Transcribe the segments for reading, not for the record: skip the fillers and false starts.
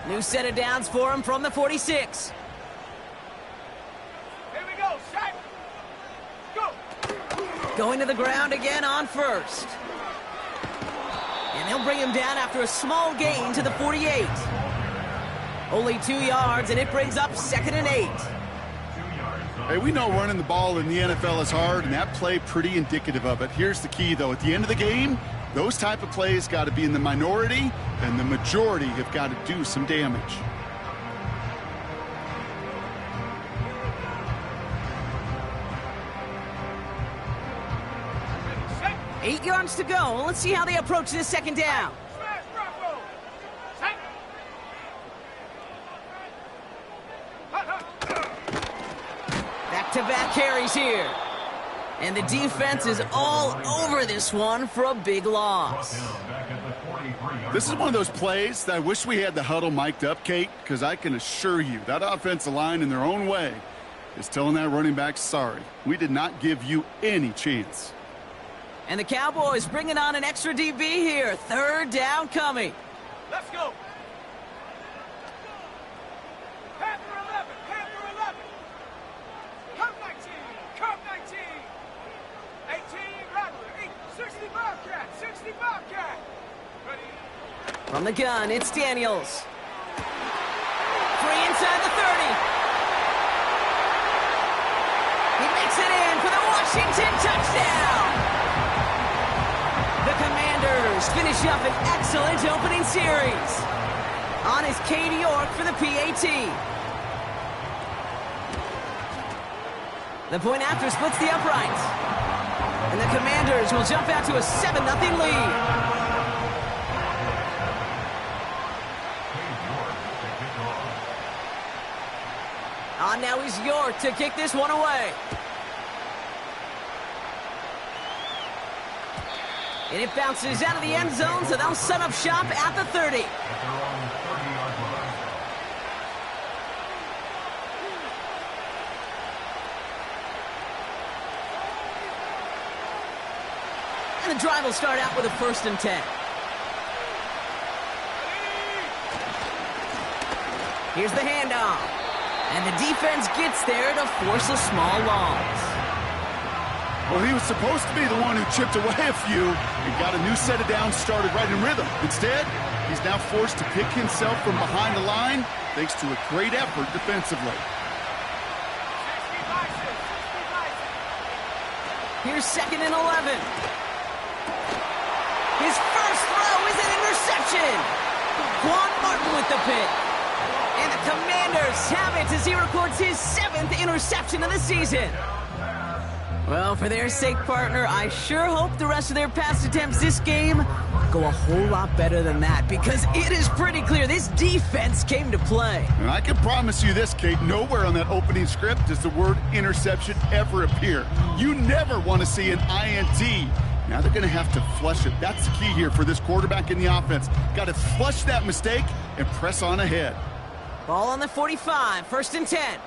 New set of downs for him from the 46. Here we go, set, go. Going to the ground again on first. And they'll bring him down after a small gain to the 48. Only 2 yards, and it brings up 2nd and 8. Hey, we know running the ball in the NFL is hard, and that play pretty indicative of it. Here's the key, though. At the end of the game, those type of plays got to be in the minority, and the majority have got to do some damage. Set, 8 yards to go. Let's see how they approach this 2nd down. smash, Bravo. Set. Back-to-back carries here. And the defense is all over this one for a big loss. This is one of those plays that I wish we had the huddle mic'd up, Kate, because I can assure you that offensive line in their own way is telling that running back, sorry, we did not give you any chance. And the Cowboys bringing on an extra DB here. 3rd down coming. Let's go. Panther 11, Panther 11. Curve 19, curve 19. 18, Rattler, 60 Bobcat, 60 Bobcat. Ready? From the gun, it's Daniels. Free inside the 30. He makes it in for the Washington touchdown. The Commanders finish up an excellent opening series. On is Katie York for the PAT. The point after splits the uprights. And the Commanders will jump out to a 7-0 lead. On now is York to kick this one away. And it bounces out of the end zone, so they'll set up shop at the 30. And the drive will start out with a 1st and 10. Here's the handoff. And the defense gets there to force a small loss. Well, he was supposed to be the one who chipped away a few and got a new set of downs started right in rhythm. Instead, he's now forced to pick himself from behind the line thanks to a great effort defensively. Here's 2nd and 11. His first throw is an interception. Quan Martin with the pick. And the Commanders have it as he records his 7th interception of the season. Well, for their sake, partner, I sure hope the rest of their pass attempts this game go a whole lot better than that, because it is pretty clear this defense came to play. And I can promise you this, Kate, nowhere on that opening script does the word interception ever appear. You never want to see an INT. Now they're going to have to flush it. That's the key here for this quarterback in the offense. Got to flush that mistake and press on ahead. Ball on the 45, 1st and 10. Set.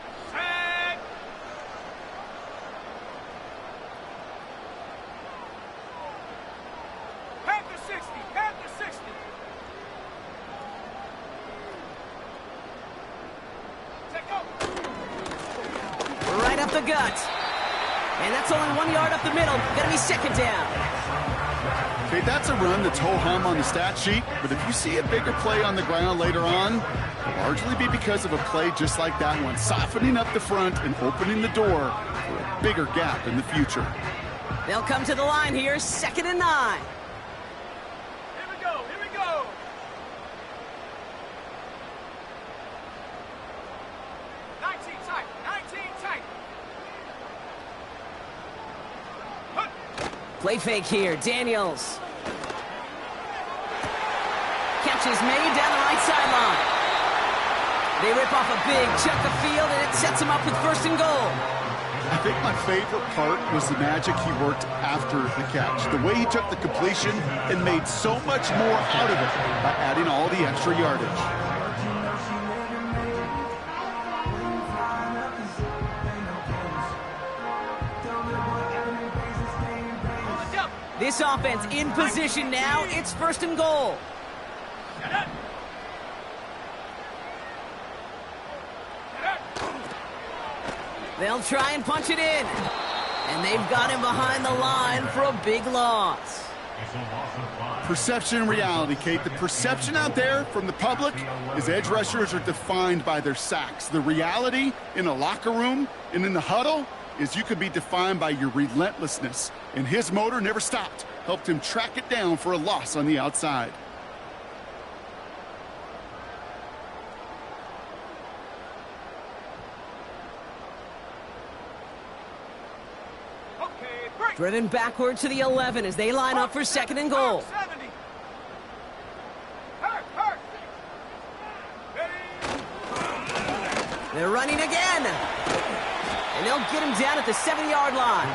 Panther 60, Panther 60. Take over. Right up the gut. And that's only 1 yard up the middle. Gonna be 2nd down. Okay, that's a run that's ho-hum on the stat sheet, but if you see a bigger play on the ground later on, it'll largely be because of a play just like that one, softening up the front and opening the door for a bigger gap in the future. They'll come to the line here, 2nd and 9. Here we go, here we go. Tight, 19 tight. Play fake here, Daniels. Catch is made down the right sideline. They rip off a big chunk of field, and it sets them up with 1st and goal. I think my favorite part was the magic he worked after the catch. The way he took the completion and made so much more out of it by adding all the extra yardage. This offense in position now. It's 1st and goal. They'll try and punch it in. And they've got him behind the line for a big loss. Perception and reality, Kate. The perception out there from the public is edge rushers are defined by their sacks. The reality in a locker room and in the huddle is you could be defined by your relentlessness. And his motor never stopped. Helped him track it down for a loss on the outside. Driven backward to the 11 as they line up for second and goal. They're running again. And they'll get him down at the 7-yard line.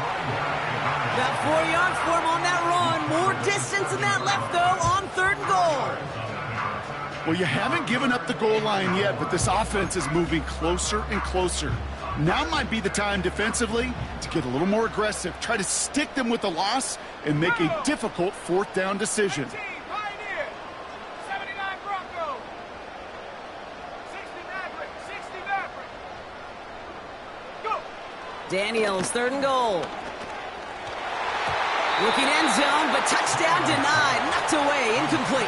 About 4 yards for him on that run. More distance than that left, though, on third and goal. Well, you haven't given up the goal line yet, but this offense is moving closer and closer. Now might be the time defensively to get a little more aggressive. Try to stick them with the loss and make a difficult fourth down decision. Daniels, third and goal. Looking end zone, but touchdown denied. Knocked away, incomplete.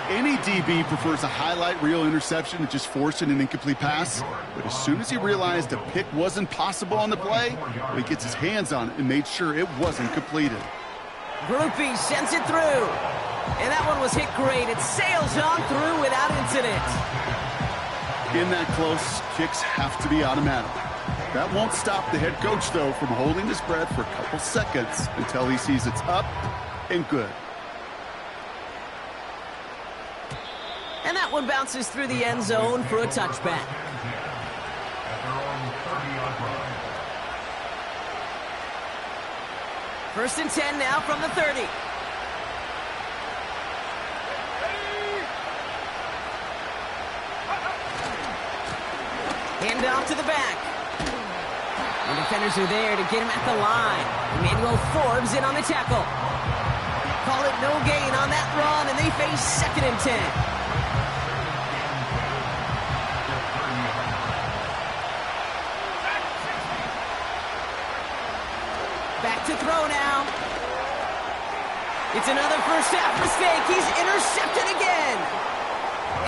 Any DB prefers a highlight reel interception to just forcing an incomplete pass. But as soon as he realized a pick wasn't possible on the play, he gets his hands on it and made sure it wasn't completed. Groupie sends it through. And that one was hit great. It sails on through without incident. In that close, kicks have to be automatic. That won't stop the head coach, though, from holding his breath for a couple seconds until he sees it's up and good. And that one bounces through the end zone for a touchback. First and 10 now from the 30. Hand off to the back. The defenders are there to get him at the line. Emmanuel Forbes in on the tackle. Call it no gain on that run, and they face second and 10. Back to throw now. It's another first half mistake. He's intercepted again.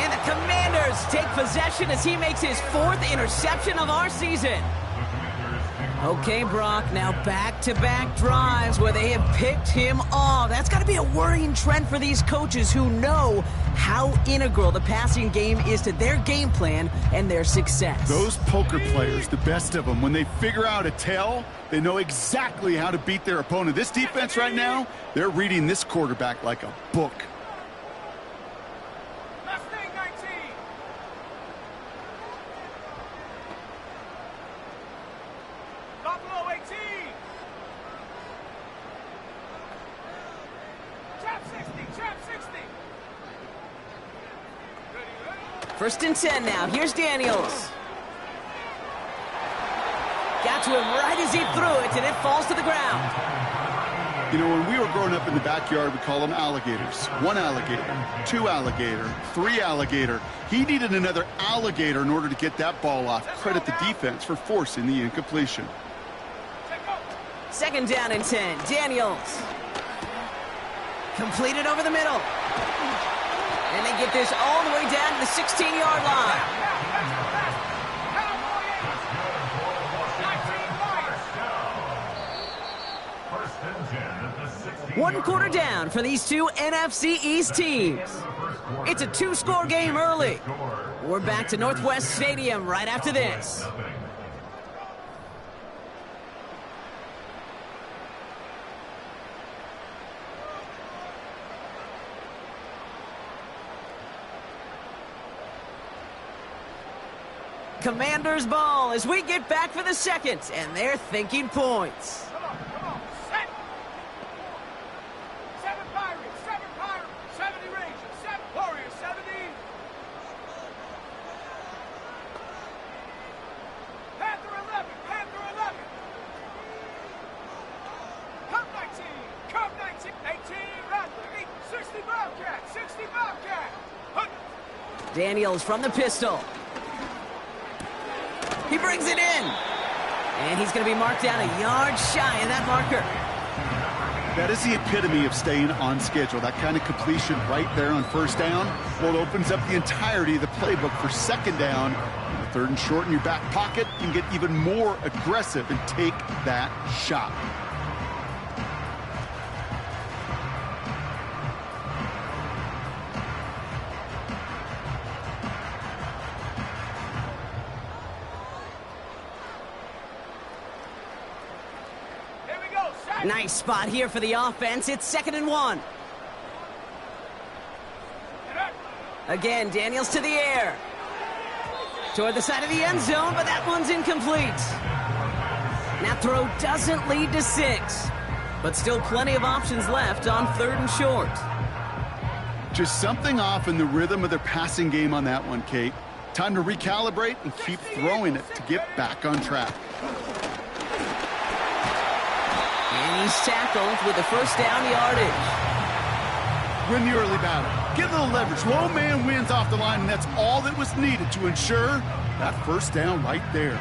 And the Commanders take possession as he makes his fourth interception of our season. Okay, Brock, now back-to-back drives where they have picked him off. That's got to be a worrying trend for these coaches who know how integral the passing game is to their game plan and their success. Those poker players, the best of them, when they figure out a tell, they know exactly how to beat their opponent. This defense right now, they're reading this quarterback like a book. First and 10 now. Here's Daniels. Got to him right as he threw it, and it falls to the ground. You know, when we were growing up in the backyard, we call them alligators. 1 alligator, 2 alligator, 3 alligator. He needed another alligator in order to get that ball off. Credit the defense for forcing the incompletion. Second down and 10. Daniels. Completed over the middle. And they get this all the way down to the 16-yard line. One quarter down for these two NFC East teams. It's a 2-score game early. We're back to Northwest Stadium right after this. Commanders ball as we get back for the second, and they're thinking points. Come on, set. 7 Pirates, 70 Rangers, 7 Warriors, 70. Panther 11, Panther 11. Cub 19, Cub 19, 18, Rattler, 60 Bobcat, 60 Bobcat. Daniels from the pistol. He brings it in. And he's going to be marked down a yard shy of that marker. That is the epitome of staying on schedule. That kind of completion right there on first down, well, it opens up the entirety of the playbook for second down. Third and short in your back pocket, you can get even more aggressive and take that shot. Nice spot here for the offense. It's 2nd and 1. Again, Daniels to the air. Toward the side of the end zone, but that one's incomplete. That throw doesn't lead to 6. But still plenty of options left on 3rd and short. Just something off in the rhythm of their passing game on that one, Kate. Time to recalibrate and keep throwing it to get back on track. And he's tackled with the first down yardage. Win the early battle. Get a little leverage. Low man wins off the line, and that's all that was needed to ensure that first down right there.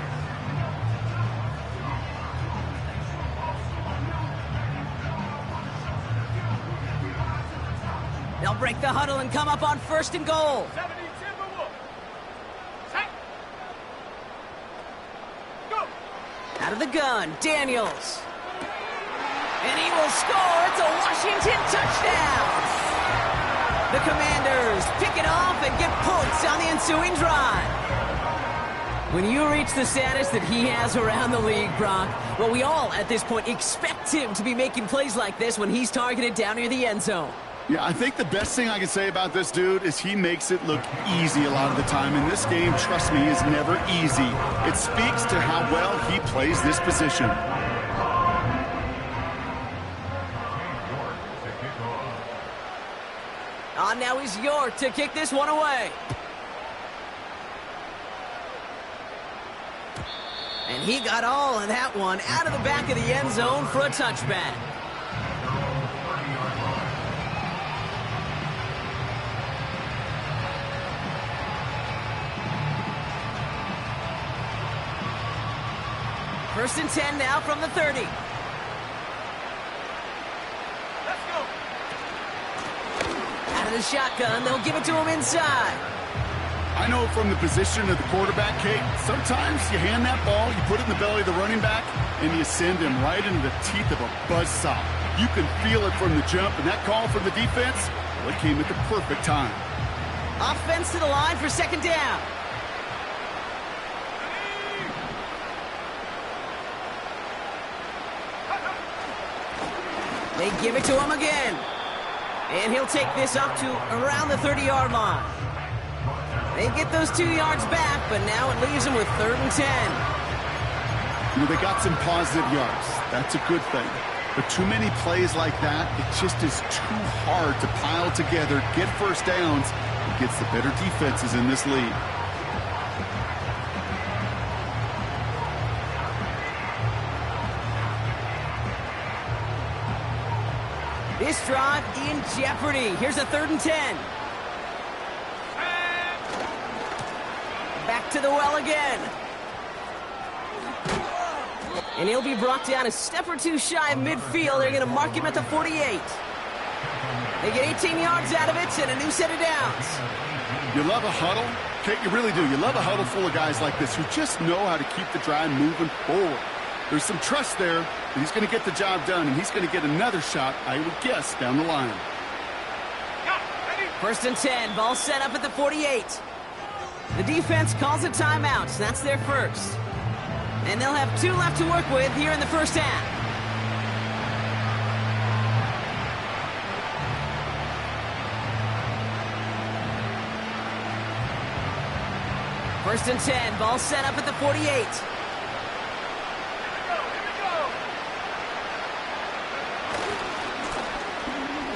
They'll break the huddle and come up on 1st and goal. Out of the gun, Daniels. And he will score. It's a Washington touchdown. The Commanders pick it off and get points on the ensuing drive. When you reach the status that he has around the league, Brock, well, we all at this point expect him to be making plays like this when he's targeted down near the end zone. Yeah, I think the best thing I can say about this dude is he makes it look easy a lot of the time. And this game, trust me, is never easy. It speaks to how well he plays this position. Now he's York to kick this one away. And he got all of that one out of the back of the end zone for a touchback. First and 10 now from the 30. Let's go. Out of the shotgun, they'll give it to him inside. I know from the position of the quarterback, Kate, sometimes you hand that ball, you put it in the belly of the running back, and you send him right into the teeth of a buzzsaw. You can feel it from the jump, and that call from the defense, well, it came at the perfect time. Offense to the line for 2nd down. They give it to him again. And he'll take this up to around the 30-yard line. They get those 2 yards back, but now it leaves them with 3rd and 10. You know, they got some positive yards. That's a good thing. But too many plays like that, it just is too hard to pile together, get first downs, against the better defenses in this league. This drive in jeopardy. Here's a 3rd and 10. Back to the well again. And he'll be brought down a step or two shy of midfield. They're going to mark him at the 48. They get 18 yards out of it and a new set of downs. You love a huddle? Kate, you really do. You love a huddle full of guys like this who just know how to keep the drive moving forward. There's some trust there that he's going to get the job done, and he's going to get another shot, I would guess, down the line. 1st and 10, ball set up at the 48. The defense calls a timeout. That's their first. And they'll have 2 left to work with here in the first half. First and 10, ball set up at the 48.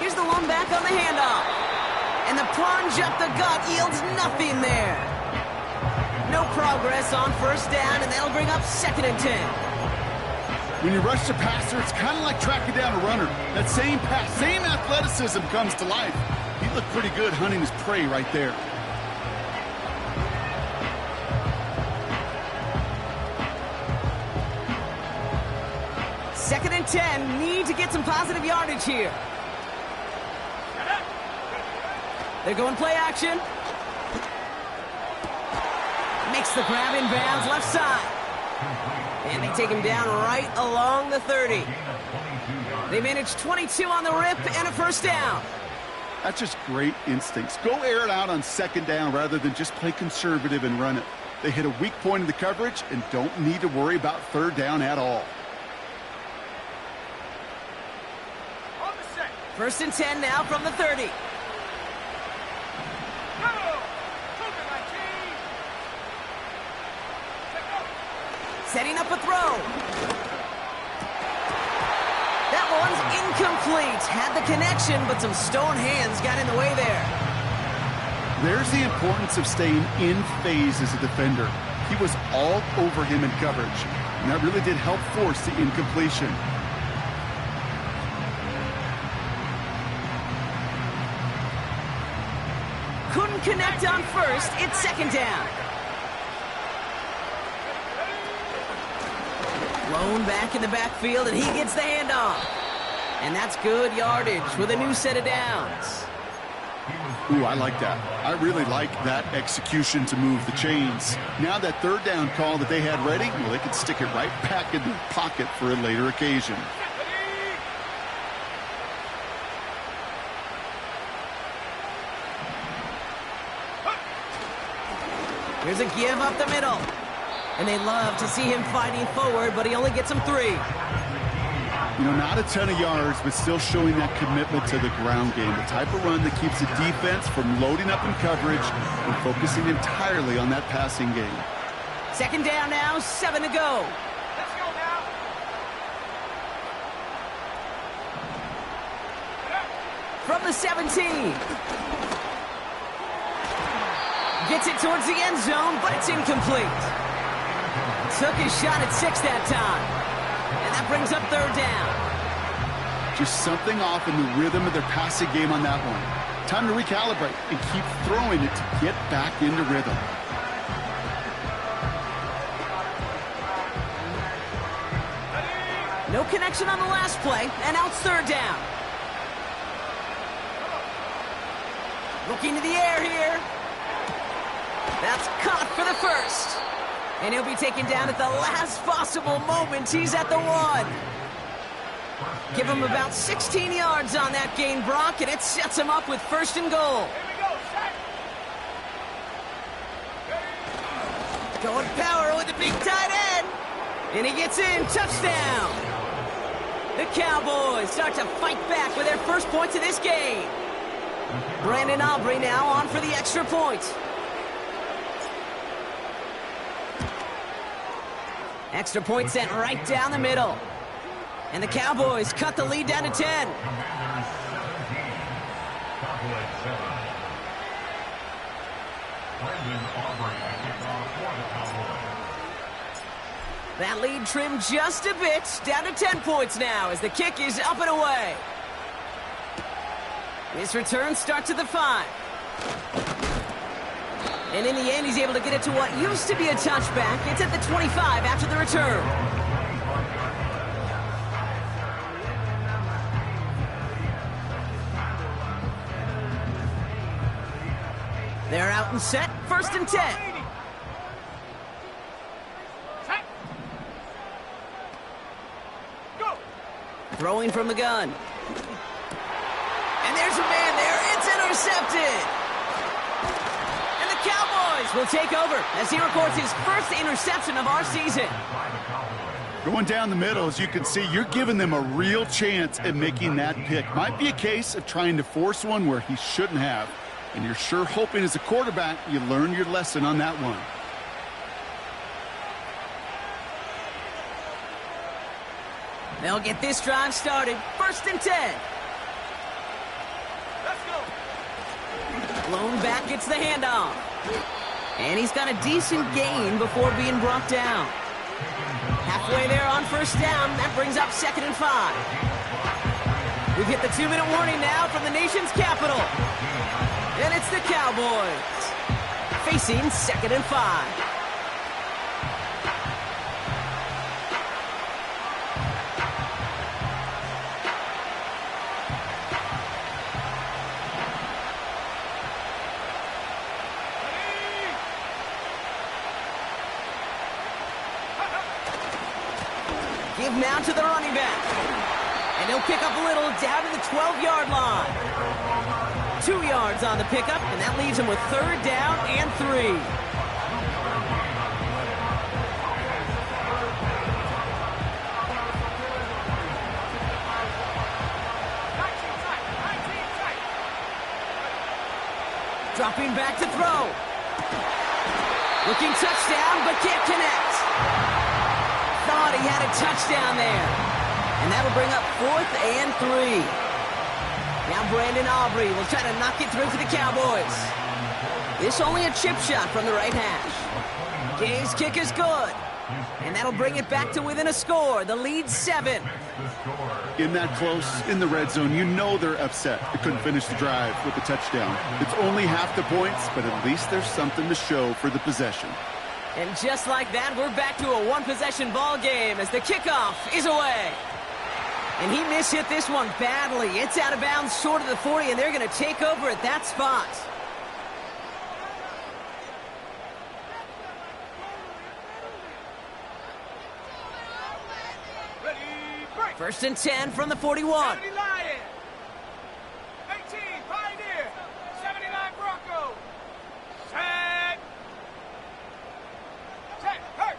Here's the one back on the handoff. And the plunge up the gut yields nothing there. No progress on first down, and that'll bring up 2nd and 10. When you rush the passer, it's kind of like tracking down a runner. That same pass, same athleticism comes to life. He looked pretty good hunting his prey right there. Second and 10. Need to get some positive yardage here. They're going play action. Makes the grab in bounds left side. And they take him down right along the 30. They managed 22 on the rip and a first down. That's just great instincts. Go air it out on second down rather than just play conservative and run it. They hit a weak point in the coverage and don't need to worry about third down at all. On the set. First and 10 now from the 30. Setting up a throw. That one's incomplete. Had the connection, but some stone hands got in the way there. There's the importance of staying in phase as a defender. He was all over him in coverage, and that really did help force the incompletion. Couldn't connect on first. It's second down. Blown back in the backfield, and he gets the handoff. And that's good yardage with a new set of downs. Ooh, I like that. I really like that execution to move the chains. Now that third down call that they had ready, well, they could stick it right back in their pocket for a later occasion. Here's a give up the middle. And they love to see him fighting forward, but he only gets them 3. You know, not a ton of yards, but still showing that commitment to the ground game. The type of run that keeps the defense from loading up in coverage and focusing entirely on that passing game. Second down now, 7 to go. Let's go now. From the 17. Gets it towards the end zone, but it's incomplete. Took his shot at 6 that time. And that brings up third down. Just something off in the rhythm of their passing game on that one. Time to recalibrate and keep throwing it to get back into rhythm. No connection on the last play, and now it's third down. Looking to the air here. That's caught for the first. And he'll be taken down at the last possible moment. He's at the 1. Give him about 16 yards on that gain, Brock, and it sets him up with first and goal. Here we go, set. Going power with the big tight end. And he gets in. Touchdown. The Cowboys start to fight back with their first points of this game. Brandon Aubrey now on for the extra point. Extra point sent right down the middle. And the Cowboys cut the lead down to 10. That lead trimmed just a bit, down to 10 points now as the kick is up and away. This return starts at the 5. And in the end, he's able to get it to what used to be a touchback. It's at the 25 after the return. They're out and set, first and 10. Set. Go. Throwing from the gun. And there's a man there. It's intercepted. And the Cowboys will take over as he records his first interception of our season. Going down the middle, as you can see, you're giving them a real chance at making that pick. Might be a case of trying to force one where he shouldn't have. And you're sure hoping as a quarterback you learn your lesson on that one. They'll get this drive started. First and 10. Let's go. Blown back gets the handoff. And he's got a decent gain before being brought down. Halfway there on first down. That brings up second and 5. We've hit the 2-minute warning now from the nation's capital. And it's the Cowboys facing second and 5. give now to the running back. And he'll pick up a little down to the 12-yard line. 2 yards on the pickup, and that leaves him with 3rd down and 3. Dropping back to throw. Looking touchdown, but can't connect. Thought he had a touchdown there. And that'll bring up 4th and 3. Now Brandon Aubrey will try to knock it through for the Cowboys. This only a chip shot from the right hash. Gay's kick is good. And that'll bring it back to within a score. The lead 7. In that close, in the red zone, you know they're upset. They couldn't finish the drive with the touchdown. It's only half the points, but at least there's something to show for the possession. And just like that, we're back to a one-possession ball game as the kickoff is away. And he mishit this one badly. It's out of bounds short of the 40, and they're going to take over at that spot. First and 10 from the 41. 70 Lion. 18 Pioneer. 79 Bronco. Set. Hurt.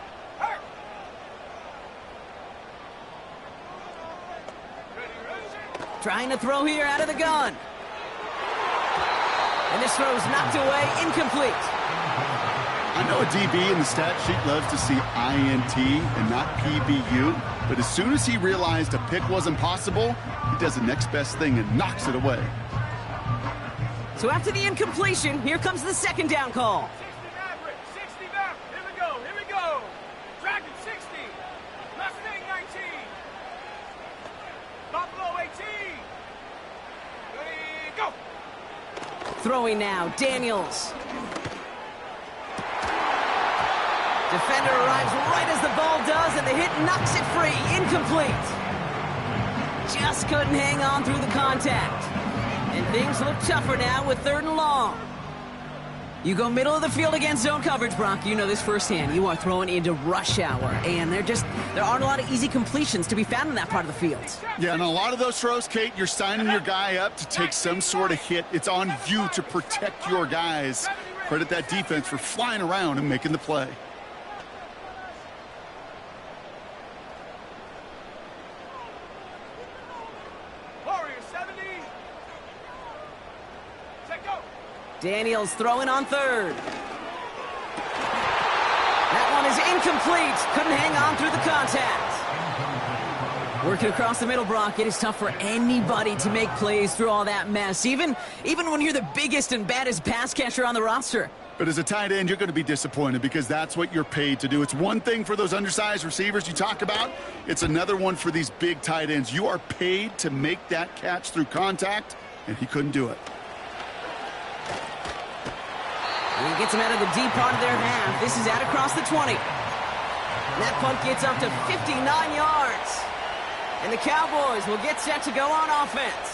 Trying to throw here out of the gun. And this throw is knocked away, incomplete. I know a DB in the stat sheet loves to see INT and not PBU, but as soon as he realized a pick wasn't possible, he does the next best thing and knocks it away. So after the incompletion, here comes the 2nd down call. 60 Maverick. 60 Maverick. Here we go. Dragon 60. Mustang 19. Buffalo 18. Ready, go. Throwing now, Daniels. Defender arrives right as the ball does, and the hit knocks it free. Incomplete. Just couldn't hang on through the contact. And things look tougher now with 3rd and long. You go middle of the field against zone coverage, Brock. You know this firsthand. You are throwing into rush hour, and there aren't a lot of easy completions to be found in that part of the field. Yeah, and a lot of those throws, Kate, you're signing your guy up to take some sort of hit. It's on you to protect your guys. Credit that defense for flying around and making the play. Daniels throwing on 3rd. That one is incomplete. Couldn't hang on through the contact. Working across the middle, Brock, it is tough for anybody to make plays through all that mess, even when you're the biggest and baddest pass catcher on the roster. But as a tight end, you're going to be disappointed because that's what you're paid to do. It's one thing for those undersized receivers you talk about. It's another one for these big tight ends. You are paid to make that catch through contact, and he couldn't do it. And he gets him out of the deep part of their half. This is out across the 20. And that punt gets up to 59 yards. And the Cowboys will get set to go on offense.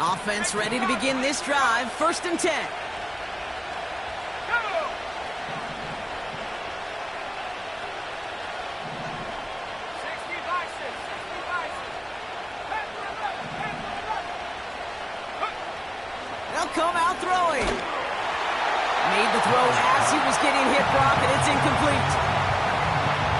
Offense ready to begin this drive. 1st and 10. They'll come out throwing. Made the throw as he was getting hit, Brock, and it's incomplete.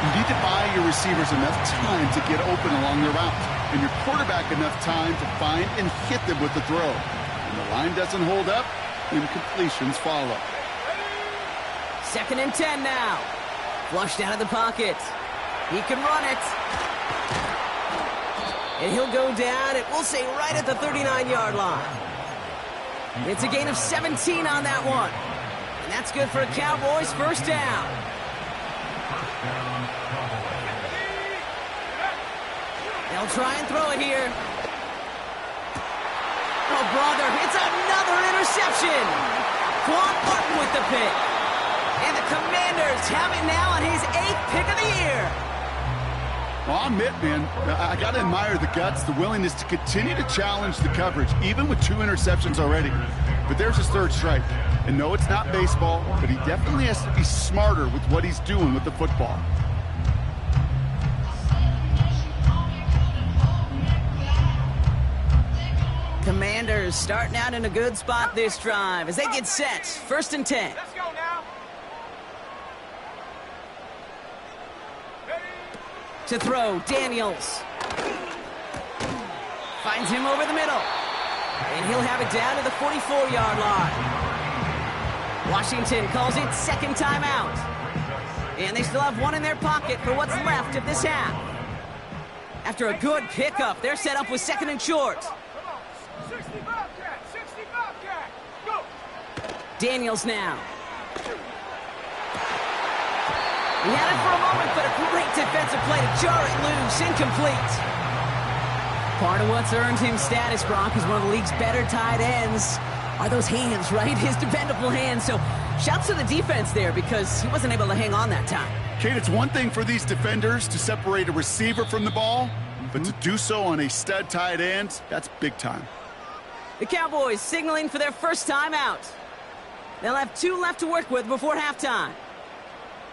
You need to buy your receivers enough time to get open along their route, and your quarterback enough time to find and hit them with the throw. When the line doesn't hold up, incompletions follow. 2nd and 10 now. Flushed out of the pocket. He can run it. And he'll go down, and we'll say right at the 39-yard line. It's a gain of 17 on that one. And that's good for a Cowboys 1st down. They'll try and throw it here. Oh, brother, it's another interception. Quan Martin with the pick. And the Commanders have it now on his 8th pick of the year. Well, I'll admit, man, I got to admire the guts, the willingness to continue to challenge the coverage, even with 2 interceptions already. But there's his 3rd strike. And no, it's not baseball, but he definitely has to be smarter with what he's doing with the football. starting out in a good spot this drive as they get set. 1st and 10. Let's go now. To throw, Daniels. Finds him over the middle. And he'll have it down to the 44-yard line. Washington calls it 2nd timeout. And they still have one in their pocket for what's left of this half. After a good pickup, they're set up with 2nd and short. Come on. 60 Bobcat, 60 Bobcat. Go. Daniels now. He had it for a moment, but a great defensive play to jar it loose. Incomplete. Part of what's earned him status, Brock, is one of the league's better tight ends. Are those hands, right? His dependable hands. So shouts to the defense there because he wasn't able to hang on that time. Kate, it's one thing for these defenders to separate a receiver from the ball, but to do so on a stud tight end, that's big time. The Cowboys signaling for their first time out. They'll have 2 left to work with before halftime.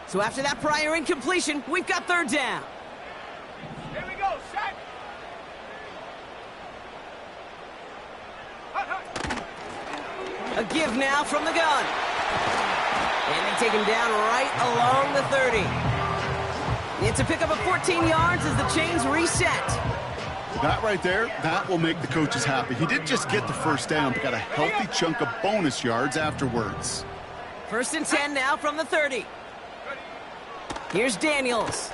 So after that prior incompletion, we've got 3rd down. Here we go, set. A give now from the gun. And they take him down right along the 30. It's a pickup of 14 yards as the chains reset. That right there, that will make the coaches happy. He didn't just get the first down, but got a healthy chunk of bonus yards afterwards. 1st and 10 now from the 30. Here's Daniels.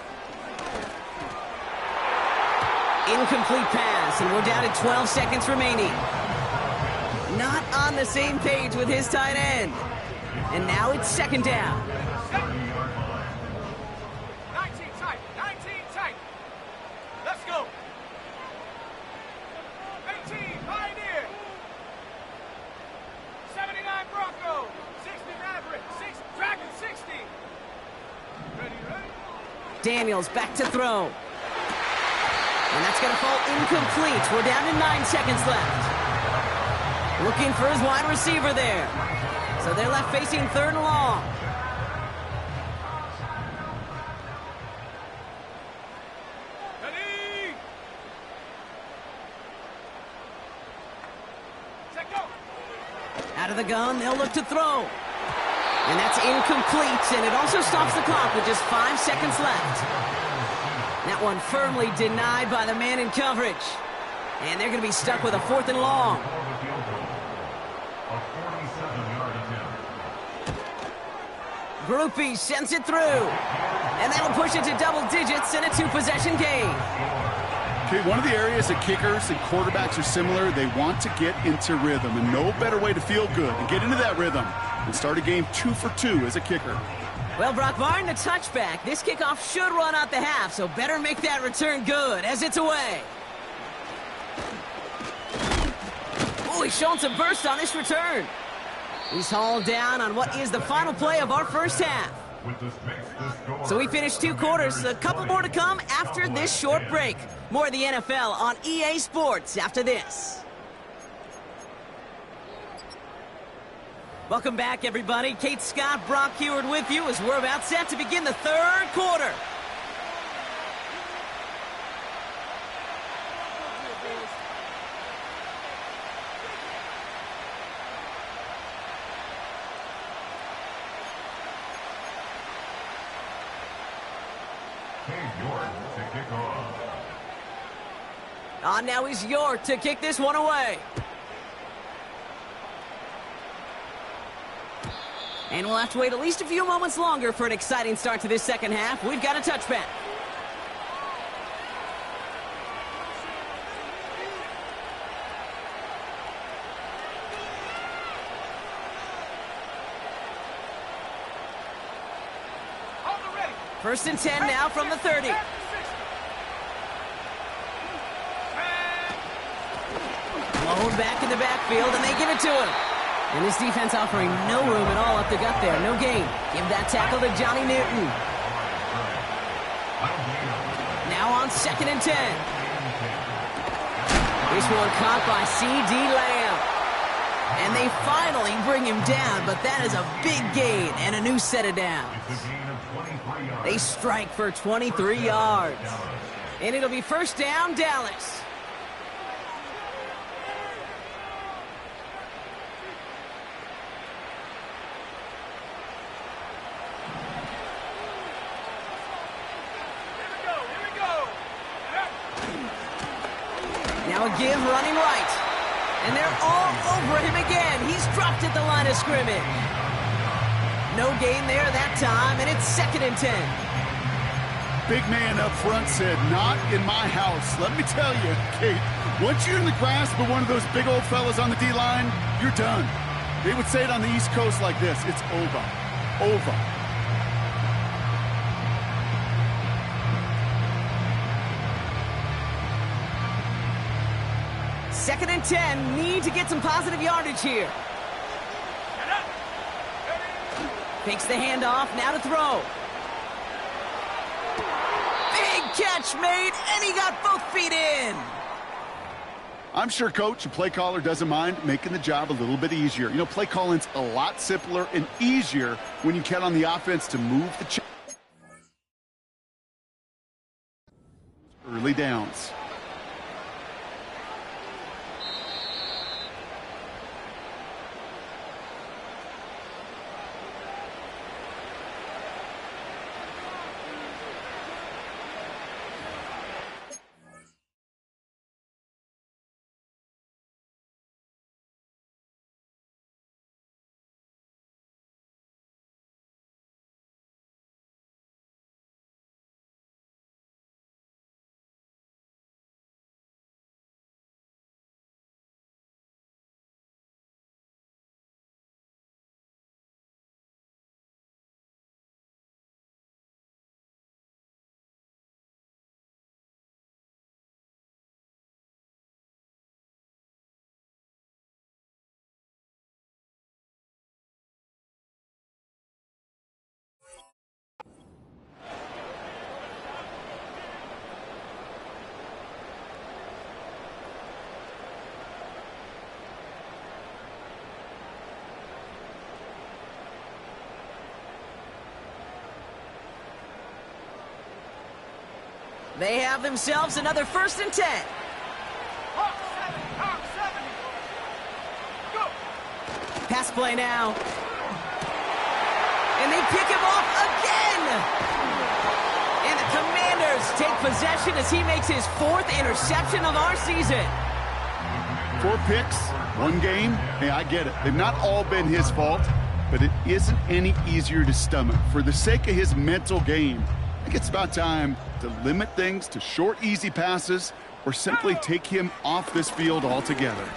Incomplete pass, and we're down to 12 seconds remaining. Not on the same page with his tight end. And now it's 2nd down. 19 tight, 19 tight. Let's go. 18, Pioneer. 79, Bronco. 60, Maverick. 6, Dragon, 60. Ready? Daniels back to throw. And that's going to fall incomplete. We're down to 9 seconds left. Looking for his wide receiver there. So they're left facing 3rd and long. Ready? Set, go. Out of the gun, they'll look to throw. And that's incomplete, and it also stops the clock with just 5 seconds left. That one firmly denied by the man in coverage. And they're going to be stuck with a 4th and long. Groupie sends it through. And that'll push it to double digits in a 2-possession game. Okay, one of the areas that kickers and quarterbacks are similar, they want to get into rhythm, and no better way to feel good and get into that rhythm than start a game 2 for 2 as a kicker. Well, Brock, barring the touchback, this kickoff should run out the half, so better make that return good as it's away. Oh, he's showing some burst on this return. He's hauled down on what is the final play of our first half. So we finished 2 quarters. A couple more to come after this short break. More of the NFL on EA Sports after this. Welcome back, everybody. Kate Scott, Brock Heward with you as we're about set to begin the 3rd quarter. On now is York to kick this one away. And we'll have to wait at least a few moments longer for an exciting start to this second half. We've got a touchback. First and 10 now from the 30. Blown back in the backfield, and they give it to him. And this defense offering no room at all up the gut there. No gain. Give that tackle to Johnny Newton. Now on 2nd and 10. This one caught by C.D. Lamb. And they finally bring him down, but that is a big gain and a new set of downs. They strike for 23 yards. And it'll be first down, Dallas. give running right. And they're all over him again. He's dropped at the line of scrimmage. No gain there that time, and it's 2nd and 10. Big man up front said, not in my house. Let me tell you, Kate, once you're in the grasp of one of those big old fellas on the D-line, you're done. They would say it on the East Coast like this, it's over. Over. Second and 10, need to get some positive yardage here. Takes the handoff, now to throw. Big catch made, and he got both feet in. I'm sure coach and play caller doesn't mind making the job a little bit easier. You know, play calling's a lot simpler and easier when you count on the offense to move the chain. Early downs. They have themselves another 1st and 10. Go. Pass play now. And they pick him off again. And the Commanders take possession as he makes his 4th interception of our season. 4 picks, 1 game. Hey, I get it. They've not all been his fault, but it isn't any easier to stomach. For the sake of his mental game, I think it's about time to limit things to short, easy passes or simply take him off this field altogether.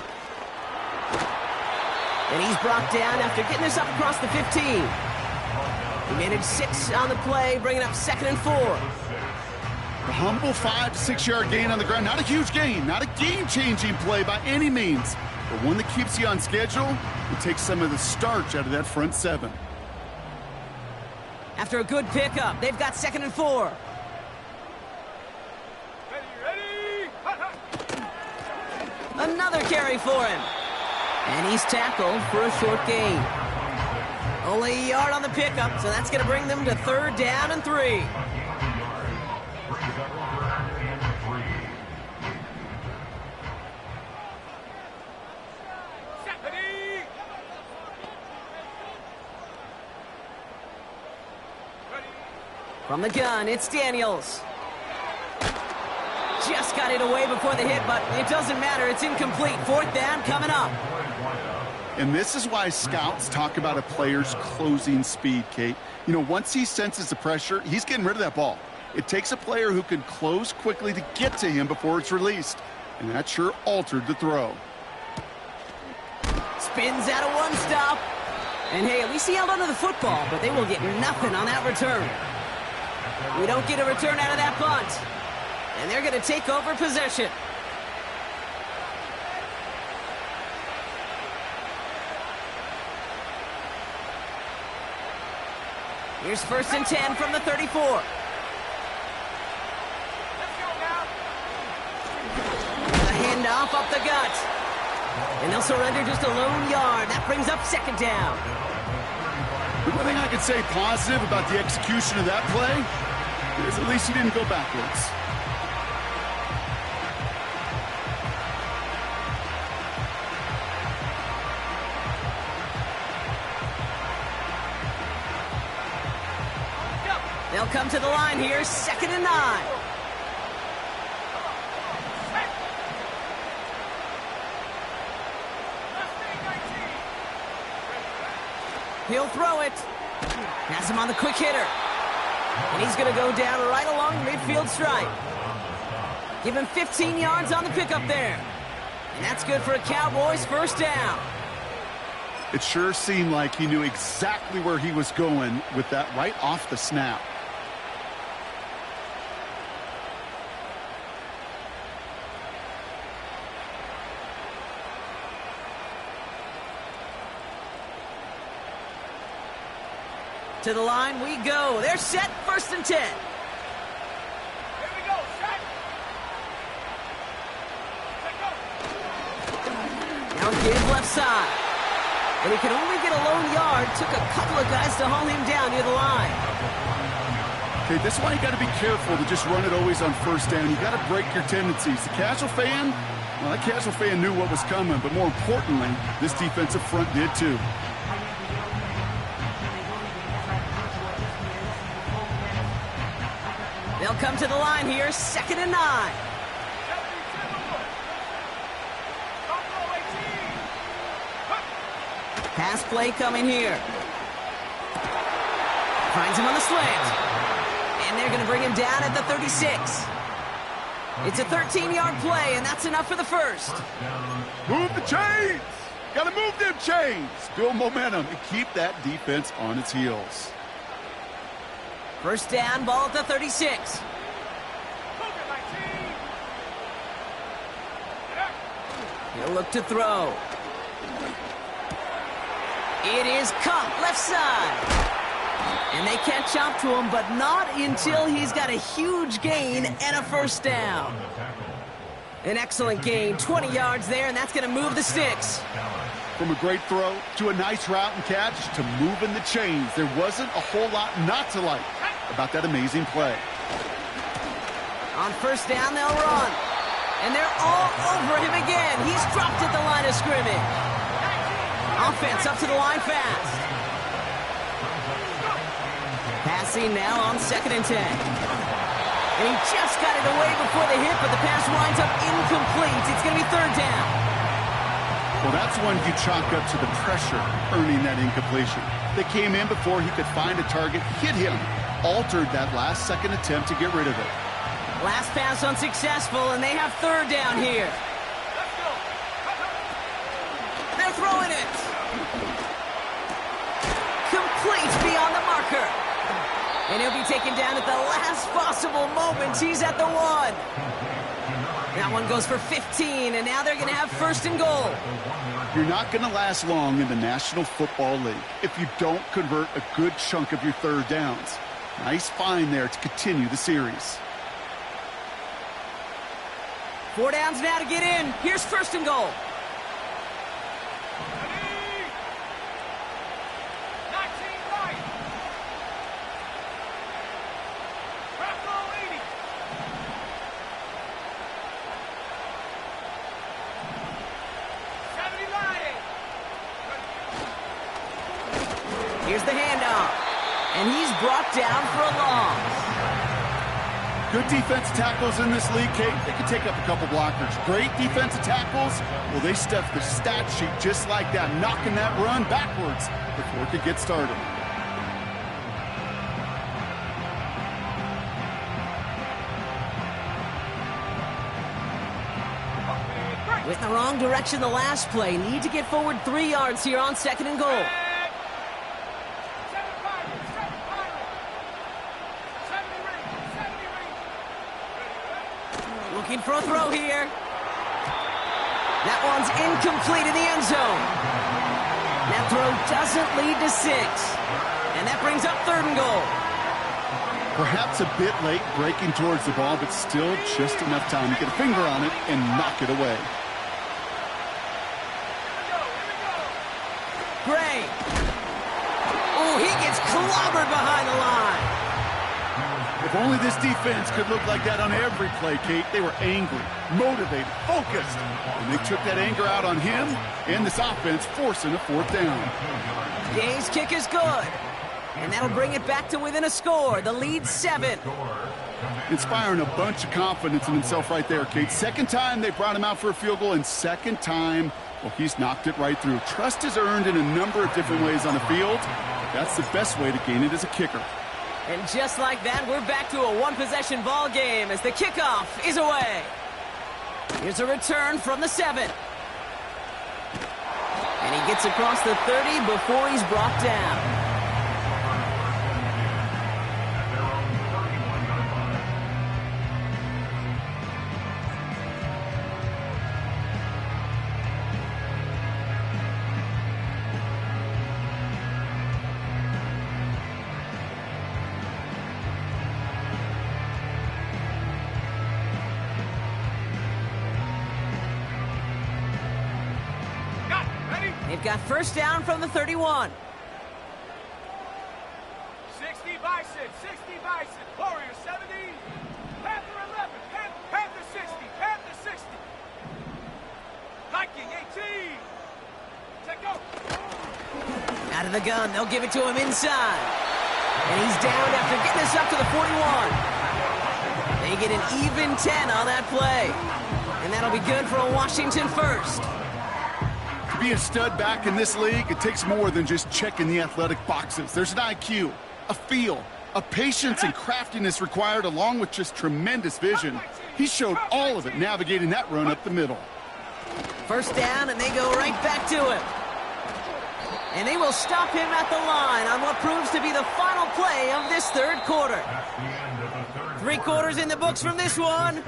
And he's brought down after getting this up across the 15. He managed 6 on the play, bringing up 2nd and 4. A humble 5 to 6 yard gain on the ground. Not a huge gain, not a game-changing play by any means, but one that keeps you on schedule and takes some of the starch out of that front 7. After a good pickup, they've got 2nd and 4. Ready? Another carry for him. And he's tackled for a short gain. Only a yard on the pickup, so that's going to bring them to 3rd down and 3. From the gun, it's Daniels. Just got it away before the hit, but it doesn't matter. It's incomplete. 4th down coming up. And this is why scouts talk about a player's closing speed, Kate. You know, once he senses the pressure, he's getting rid of that ball. It takes a player who can close quickly to get to him before it's released. And that sure altered the throw. Spins out of one stop. And hey, at least he held onto the football, but they will get nothing on that return. We don't get a return out of that punt. And they're going to take over possession. Here's 1st and 10 from the 34. Let's go now. A handoff up the gut. And they'll surrender just a lone yard. That brings up 2nd down. The one thing I could say positive about the execution of that play is at least he didn't go backwards. They'll come to the line here, 2nd and 9. He'll throw it. Has him on the quick hitter. And he's going to go down right along the midfield stripe. Give him 15 yards on the pickup there. And that's good for a Cowboys first down. It sure seemed like he knew exactly where he was going with that right off the snap. To the line we go. They're set, 1st and 10. Here we go, set. Set, go. Now give left side. But he can only get a lone yard. Took a couple of guys to haul him down near the line. Okay, this is why you got to be careful to just run it always on 1st down. You got to break your tendencies. The casual fan, well, that casual fan knew what was coming, but more importantly, this defensive front did too. They'll come to the line here, 2nd and 9. Pass play coming here. Finds him on the slant. And they're going to bring him down at the 36. It's a 13-yard play, and that's enough for the first. Move the chains! Got to move them chains! Build momentum and keep that defense on its heels. First down, ball at the 36. He'll look to throw. It is caught left side. And they catch up to him, but not until he's got a huge gain and a first down. An excellent gain, 20 yards there, and that's going to move the sticks. From a great throw to a nice route and catch to moving the chains, there wasn't a whole lot not to like about that amazing play. On first down, they'll run. And they're all over him again. He's dropped at the line of scrimmage. Offense up to the line fast. Passing now on 2nd and 10. And he just got it away before the hit, but the pass winds up incomplete. It's going to be 3rd down. Well, that's one you chalk up to the pressure earning that incompletion. They came in before he could find a target, hit him, altered that last second attempt to get rid of it. Last pass unsuccessful, and they have 3rd down here. They're throwing it. Complete beyond the marker. And he'll be taken down at the last possible moment. He's at the 1. That one goes for 15, and now they're going to have 1st and goal. You're not going to last long in the National Football League if you don't convert a good chunk of your 3rd downs. Nice find there to continue the series. 4 downs now to get in. Here's 1st and goal. Here's the handoff. And he's brought down for a loss. Good defensive tackles in this league, Kate. They can take up a couple blockers. Great defensive tackles, well, they stuff the stat sheet just like that, knocking that run backwards before it could get started. Went in the wrong direction the last play. Need to get forward 3 yards here on 2nd and goal. Looking for a throw here. That one's incomplete in the end zone. That throw doesn't lead to 6. And that brings up 3rd and goal. Perhaps a bit late breaking towards the ball, but still just enough time to get a finger on it and knock it away. Gray. Oh, he gets clobbered behind the line. If only this defense could look like that on every play, Kate. They were angry, motivated, focused. And they took that anger out on him and this offense, forcing a 4th down. Gay's kick is good. And that'll bring it back to within a score. The lead's 7. Inspiring a bunch of confidence in himself right there, Kate. 2nd time they brought him out for a field goal, and 2nd time Well, he's knocked it right through. Trust is earned in a number of different ways on the field. That's the best way to gain it as a kicker. And just like that, we're back to a one-possession ball game as the kickoff is away. Here's a return from the 7. And he gets across the 30 before he's brought down. They've got first down from the 31. 60 Bison, 60 Bison, Warrior 70, Panther 11, Panther 60, Panther 60, Viking 18. Check go. Out of the gun, they'll give it to him inside. And he's down after getting this up to the 41. They get an even 10 on that play. And that'll be good for a Washington first. To be a stud back in this league, it takes more than just checking the athletic boxes. There's an IQ, a feel, a patience and craftiness required along with just tremendous vision. He showed all of it navigating that run up the middle. First down, and they go right back to him. And they will stop him at the line on what proves to be the final play of this third quarter. 3 quarters in the books from this one.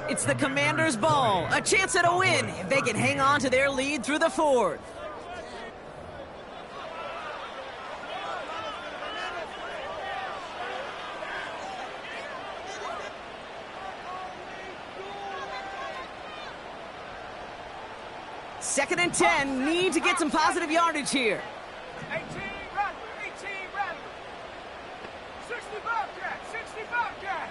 It's the Commanders' ball. A chance at a win if they can hang on to their lead through the 4th. Second and 10, need to get some positive yardage here. 18 Rattler, 18 Rattler, 60 Bobcat, 60 Bobcat.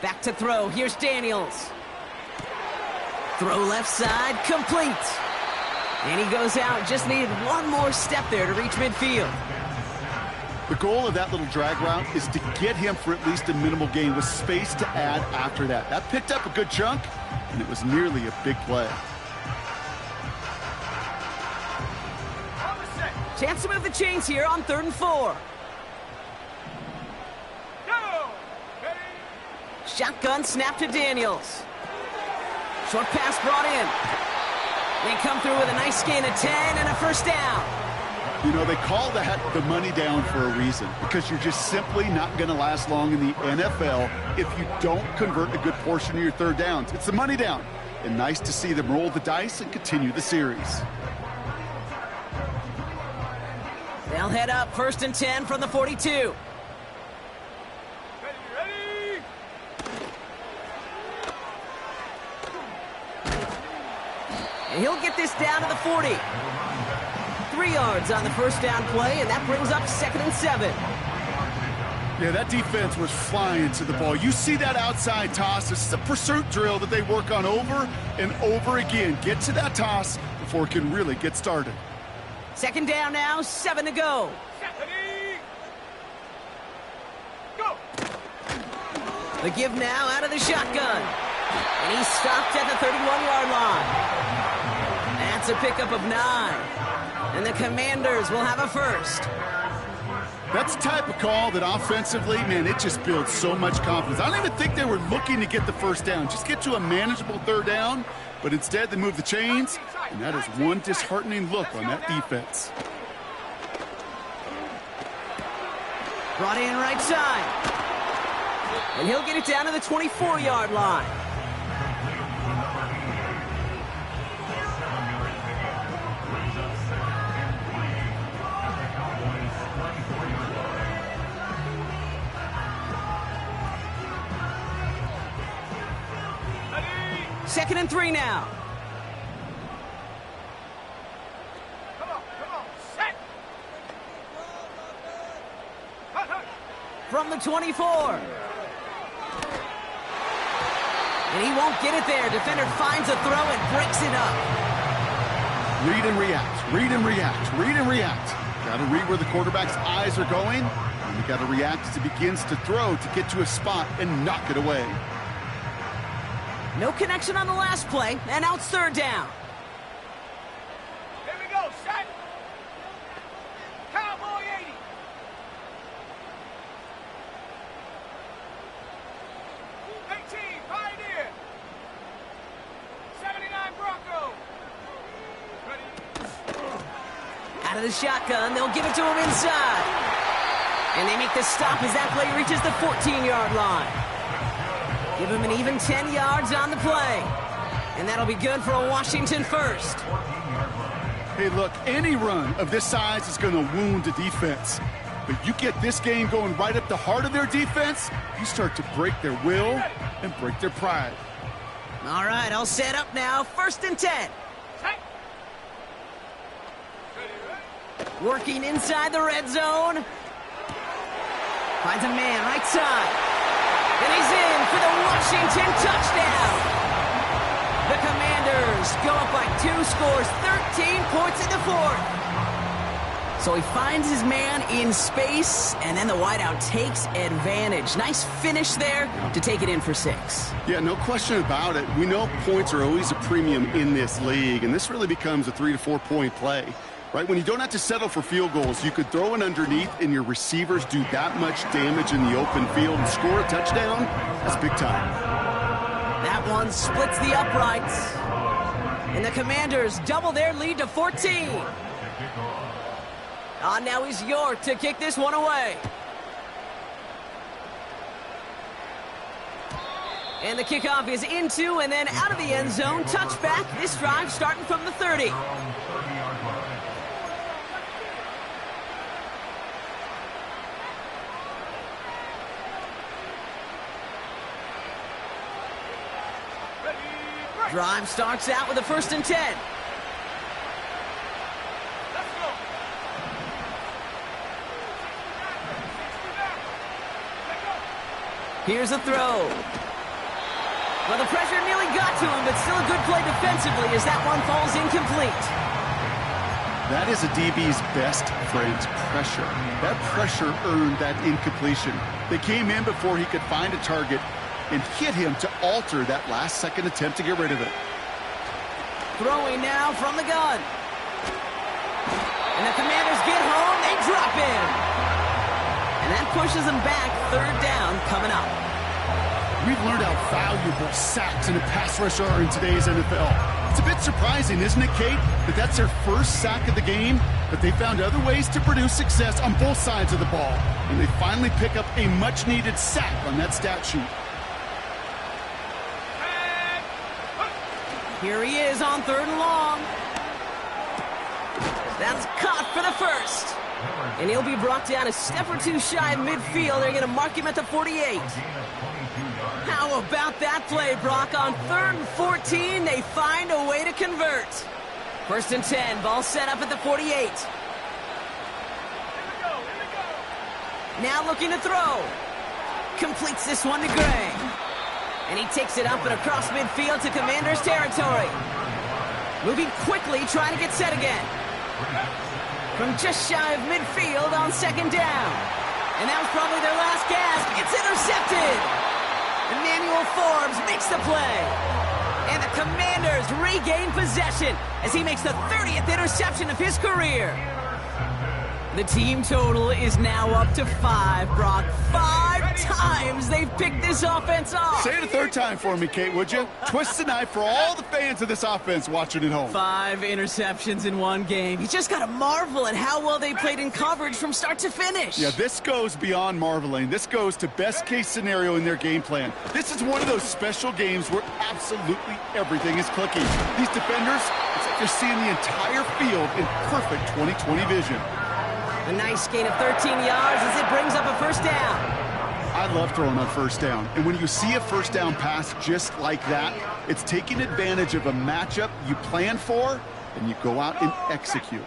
Back to throw. Here's Daniels. Throw left side, complete. And he goes out. Just needed one more step there to reach midfield. The goal of that little drag route is to get him for at least a minimal gain with space to add after that. That picked up a good chunk, and it was nearly a big play. Chance to move the chains here on 3rd and 4. Shotgun snap to Daniels. Short pass brought in. They come through with a nice gain of 10 and a first down. You know, they call that the money down for a reason, because you're just simply not going to last long in the NFL if you don't convert a good portion of your third downs. It's the money down, and nice to see them roll the dice and continue the series. They'll head up 1st and 10 from the 42. And he'll get this down to the 40. 3 yards on the first down play, and that brings up 2nd and 7. Yeah, that defense was flying to the ball. You see that outside toss. This is a pursuit drill that they work on over and over again. Get to that toss before it can really get started. 2nd down now, 7 to go. Go. The give now out of the shotgun. And he's stopped at the 31-yard line. That's a pickup of 9. And the Commanders will have a first. That's the type of call that offensively, man, it just builds so much confidence. I don't even think they were looking to get the first down. Just get to a manageable third down. But instead, they move the chains. And that is one disheartening look on that defense. Brought in right side. And he'll get it down to the 24-yard line. Second and 3 now. Come on, set. From the 24. And he won't get it there. Defender finds a throw and breaks it up. Read and react, read and react, read and react. Got to read where the quarterback's eyes are going. And you got to react as he begins to throw to get to a spot and knock it away. No connection on the last play, and now it's third down. Here we go, set. Cowboy 80. Pioneer. 79 Bronco. Ready. Out of the shotgun, they'll give it to him inside. And they make the stop as that play reaches the 14-yard line. Give him an even 10 yards on the play. And that'll be good for a Washington first. Hey, look, any run of this size is going to wound the defense. But you get this game going right up the heart of their defense, you start to break their will and break their pride. All right, all set up now. First and 10. Working inside the red zone. Finds a man right side. And he's in for the Washington touchdown. The Commanders go up by 2 scores, 13 points in the fourth. So he finds his man in space, and then the wideout takes advantage. Nice finish there to take it in for 6. Yeah, no question about it. We know points are always a premium in this league, and this really becomes a 3 to 4 point play. Right, when you don't have to settle for field goals, you could throw it underneath and your receivers do that much damage in the open field and score a touchdown. That's big time. That one splits the uprights. And the Commanders double their lead to 14. Now he's York to kick this one away. And the kickoff is into and then out of the end zone. Touchback. This drive starting from the 30. Drive starts out with a first and 10. Let's go. Here's a throw. Well, the pressure nearly got to him, but still a good play defensively as that one falls incomplete. That is a DB's best friend, pressure. That pressure earned that incompletion. They came in before he could find a target and hit him to alter that last-second attempt to get rid of it. Throwing now from the gun. And the Commanders get home, they drop in. And that pushes them back, third down coming up. We've learned how valuable sacks in a pass rush are in today's NFL. It's a bit surprising, isn't it, Kate, that that's their first sack of the game, but they found other ways to produce success on both sides of the ball. And they finally pick up a much-needed sack on that stat sheet. Here he is on third and long. That's caught for the first. And he'll be brought down a step or two shy of midfield. They're going to mark him at the 48. How about that play, Brock? On third and 14, they find a way to convert. First and 10, ball set up at the 48. Now looking to throw. Completes this one to Gray. And he takes it up and across midfield to Commanders territory. Moving quickly, trying to get set again. From just shy of midfield on second down. And that was probably their last gasp. It's intercepted. Emmanuel Forbes makes the play. And the Commanders regain possession as he makes the 30th interception of his career. The team total is now up to 5, Brock. 5 times they've picked this offense off. Say it a third time for me, Kate, would you? Twist the knife for all the fans of this offense watching at home. 5 interceptions in one game. You just got to marvel at how well they played in coverage from start to finish. Yeah, this goes beyond marveling. This goes to best case scenario in their game plan. This is one of those special games where absolutely everything is clicking. These defenders, it's like they're seeing the entire field in perfect 20/20 vision. A nice gain of 13 yards as it brings up a first down. I love throwing on first down. And when you see a first down pass just like that, it's taking advantage of a matchup you plan for, and you go out and execute.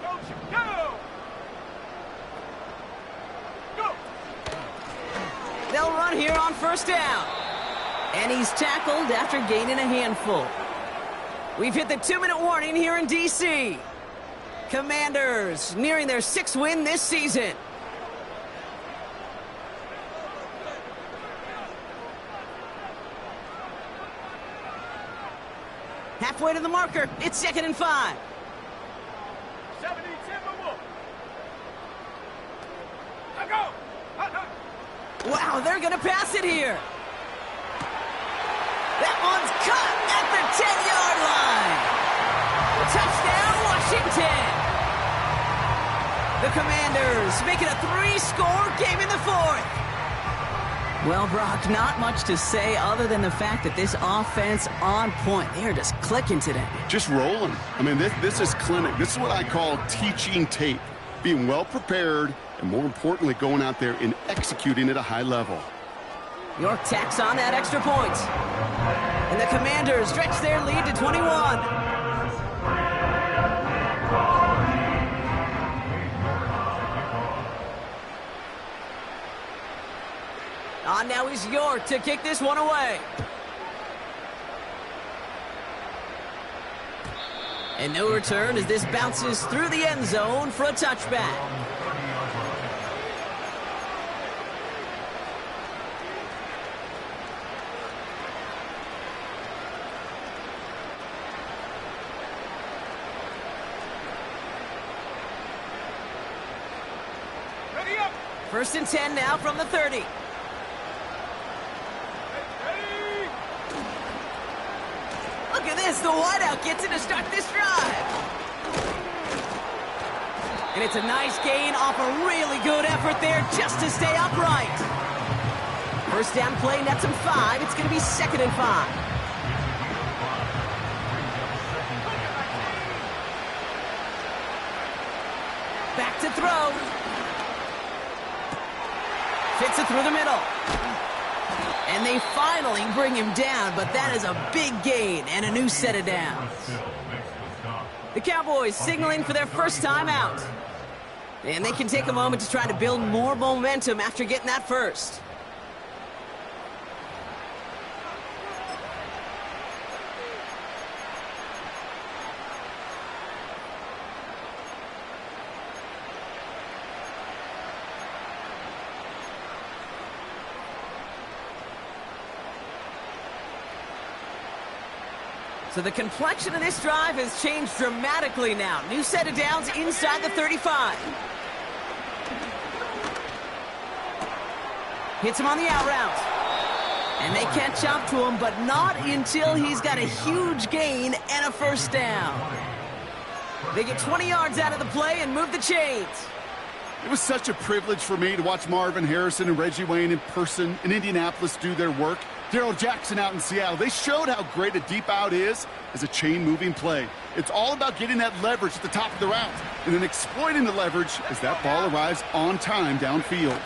They'll run here on first down. And he's tackled after gaining a handful. We've hit the 2-minute warning here in D.C. Commanders nearing their 6th win this season. halfway to the marker. It's 2nd and 5. 70 Timberwolves. Now go. Wow, they're going to pass it here. That one's caught at the 10-yard line. Touchdown, Washington. The Commanders make it a 3-score game in the 4th. Well, Brock, not much to say other than the fact that this offense on point. They are just clicking today. Just rolling. I mean, this is clinic. This is what I call teaching tape. Being well prepared, and more importantly, going out there and executing at a high level. York tacks on that extra point. And the Commanders stretch their lead to 21. On now is York to kick this one away. And no return as this bounces through the end zone for a touchback. Ready up. 1st and 10 now from the 30. Look at this, the wideout gets it to start this drive. And it's a nice gain off a really good effort there just to stay upright. 1st down play nets him 5. It's going to be 2nd and 5. Back to throw. Fits it through the middle. And they finally bring him down, but that is a big gain and a new set of downs. The Cowboys signaling for their first time out. And they can take a moment to try to build more momentum after getting that first. So the complexion of this drive has changed dramatically now. New set of downs inside the 35. Hits him on the out route. And they catch up to him, but not until he's got a huge gain and a 1st down. They get 20 yards out of the play and move the chains. It was such a privilege for me to watch Marvin Harrison and Reggie Wayne in person in Indianapolis do their work. Darryl Jackson out in Seattle. They showed how great a deep out is as a chain-moving play. It's all about getting that leverage at the top of the route and then exploiting the leverage as that ball arrives on time downfield.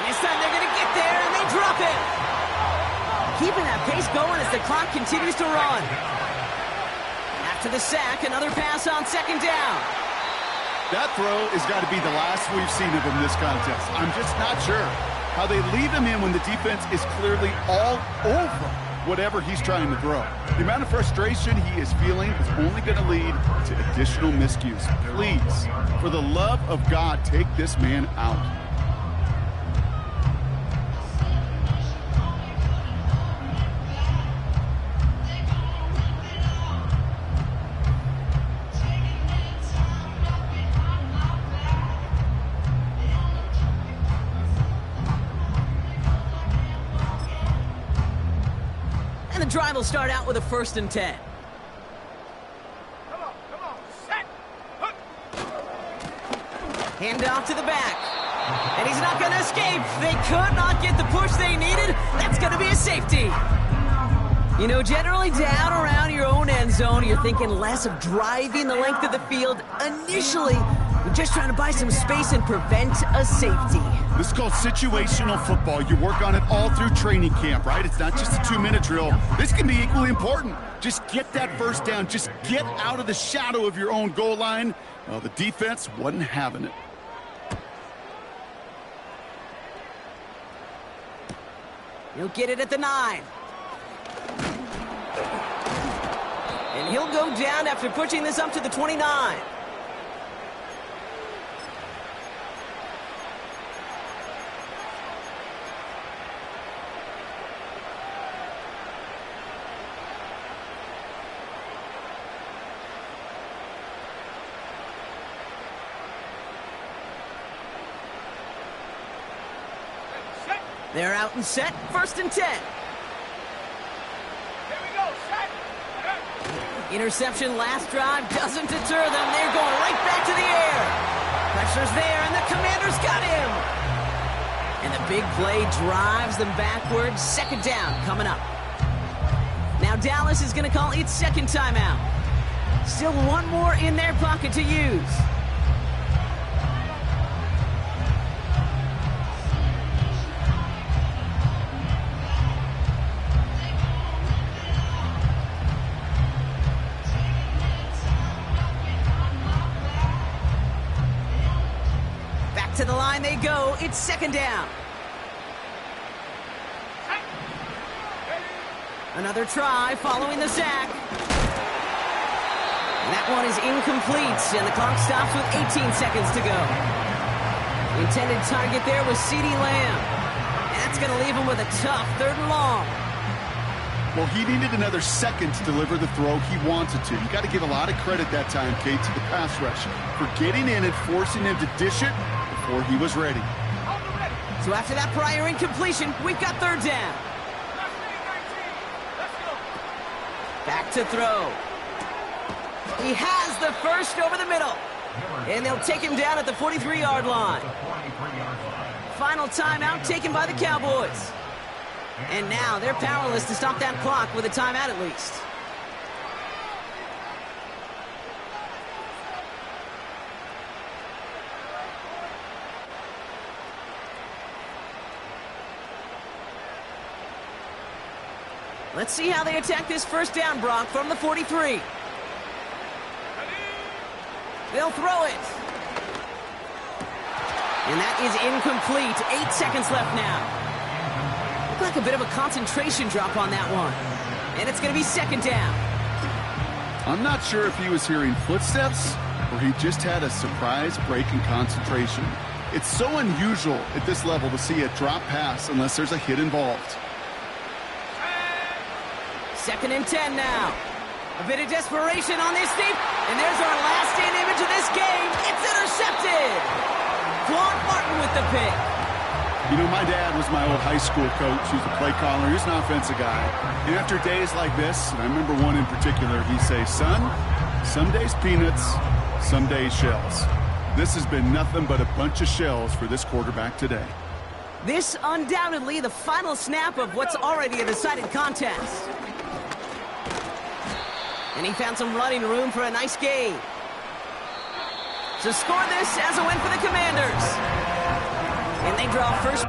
This time they're going to get there, and they drop it. Keeping that pace going as the clock continues to run. After the sack, another pass on 2nd down. That throw has got to be the last we've seen of him this contest. I'm just not sure how they leave him in when the defense is clearly all over whatever he's trying to throw. The amount of frustration he is feeling is only going to lead to additional miscues. Please, for the love of God, take this man out. The drive will start out with a 1st and 10. Come on, set. Hand off to the back. And he's not going to escape. They could not get the push they needed. That's going to be a safety. You know, generally down around your own end zone, you're thinking less of driving the length of the field. Initially, you're just trying to buy some space and prevent a safety. This is called situational football. You work on it all through training camp, right? It's not just a 2-minute drill. This can be equally important. Just get that 1st down. Just get out of the shadow of your own goal line. Well, the defense wasn't having it. He'll get it at the 9. And he'll go down after pushing this up to the 29. They're out and set, 1st and 10. Here we go, set. Interception last drive doesn't deter them. They're going right back to the air. Pressure's there, and the Commanders got him. And the big play drives them backwards. 2nd down coming up. Now Dallas is going to call its 2nd timeout. Still one more in their pocket to use. Back to the line they go. It's 2nd down. Another try following the sack. And that one is incomplete, and the clock stops with 18 seconds to go. The intended target there was CeeDee Lamb. And that's going to leave him with a tough 3rd and long. Well, he needed another second to deliver the throw he wanted to. You got to give a lot of credit that time, Kate, to the pass rush for getting in and forcing him to dish it before he was ready. So after that prior incompletion, we've got 3rd down. Back to throw. He has the first over the middle. And they'll take him down at the 43-yard line. Final timeout taken by the Cowboys. And now they're powerless to stop that clock with a timeout at least. Let's see how they attack this 1st down, Brock, from the 43. They'll throw it. And that is incomplete. 8 seconds left now. Looked like a bit of a concentration drop on that one. And it's going to be 2nd down. I'm not sure if he was hearing footsteps or he just had a surprise break in concentration. It's so unusual at this level to see a drop pass unless there's a hit involved. 2nd and 10 now. A bit of desperation on this deep, and there's our last-stand image of this game. It's intercepted. Quan Martin with the pick. You know, my dad was my old high school coach. He was a play caller. He was an offensive guy. And after days like this, and I remember one in particular, he'd say, son, some days peanuts, some days shells. This has been nothing but a bunch of shells for this quarterback today. This undoubtedly the final snap of what's already a decided contest. And he found some running room for a nice gain. To score this as a win for the Commanders. And they draw first.